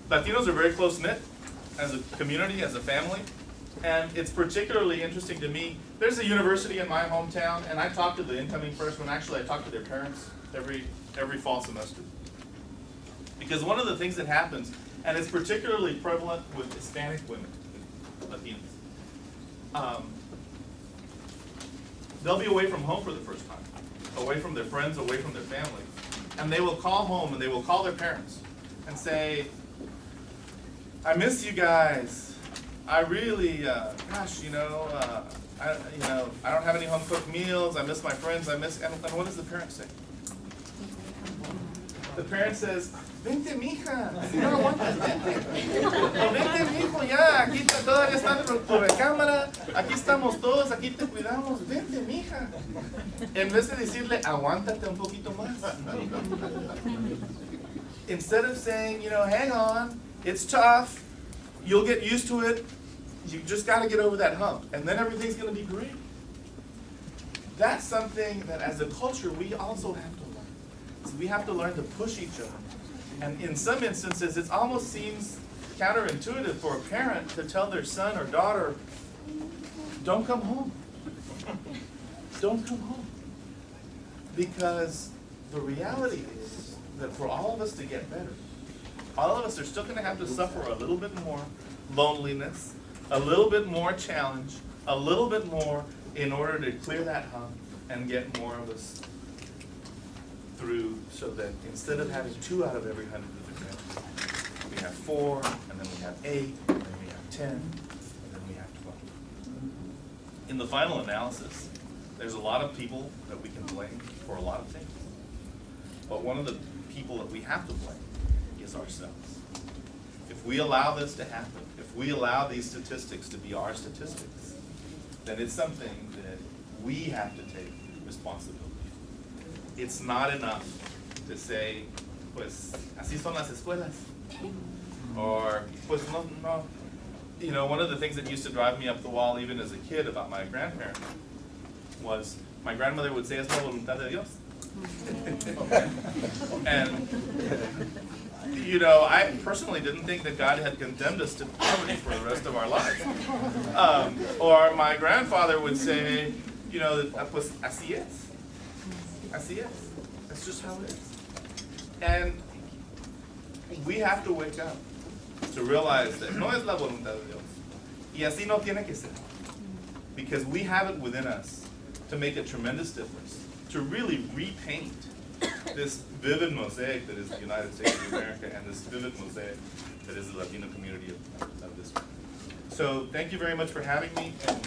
Latinos are very close-knit as a community, as a family, and it's particularly interesting to me. There's a university in my hometown, and I talk to the incoming freshmen. Actually, I talk to their parents every fall semester. Because one of the things that happens, and it's particularly prevalent with Hispanic women, Latinas, they'll be away from home for the first time, away from their friends, away from their family, and they will call home and they will call their parents and say, I miss you guys. I really, gosh, I don't have any home cooked meals. I miss my friends. And what does the parent say? The parent says, vente, mija. Si no aguantas, vente. O vente, mijo, ya. Aquí todavía está tu recámara. Aquí estamos todos. Aquí te cuidamos. Vente, mija. En vez de decirle, aguántate un poquito más. Instead of saying, hang on, it's tough. You'll get used to it. You just got to get over that hump, and then everything's going to be great. That's something that as a culture we also have to learn. So we have to learn to push each other. And in some instances, it almost seems counterintuitive for a parent to tell their son or daughter, don't come home. Don't come home. Because the reality is that for all of us to get better, all of us are still going to have to suffer a little bit more loneliness, a little bit more challenge, a little bit more in order to clear that hump and get more of us through, so that instead of having 2 out of every 100 of the grants, we have 4, and then we have 8, and then we have 10, and then we have 12. In the final analysis, there's a lot of people that we can blame for a lot of things. But one of the people that we have to blame is ourselves. If we allow this to happen, if we allow these statistics to be our statistics, then it's something that we have to take responsibility. It's not enough to say, pues, así son las escuelas. Or, pues, no. One of the things that used to drive me up the wall even as a kid about my grandparents was my grandmother would say, es la voluntad de Dios. And I personally didn't think that God had condemned us to poverty for the rest of our lives. Or my grandfather would say, pues así es. Así es. That's just how it is. And we have to wake up to realize that no es la voluntad de Dios. Y así no tiene que ser. Because we have it within us to make a tremendous difference, to really repaint this vivid mosaic that is the United States of America and this vivid mosaic that is the Latino community of this. So thank you very much for having me. And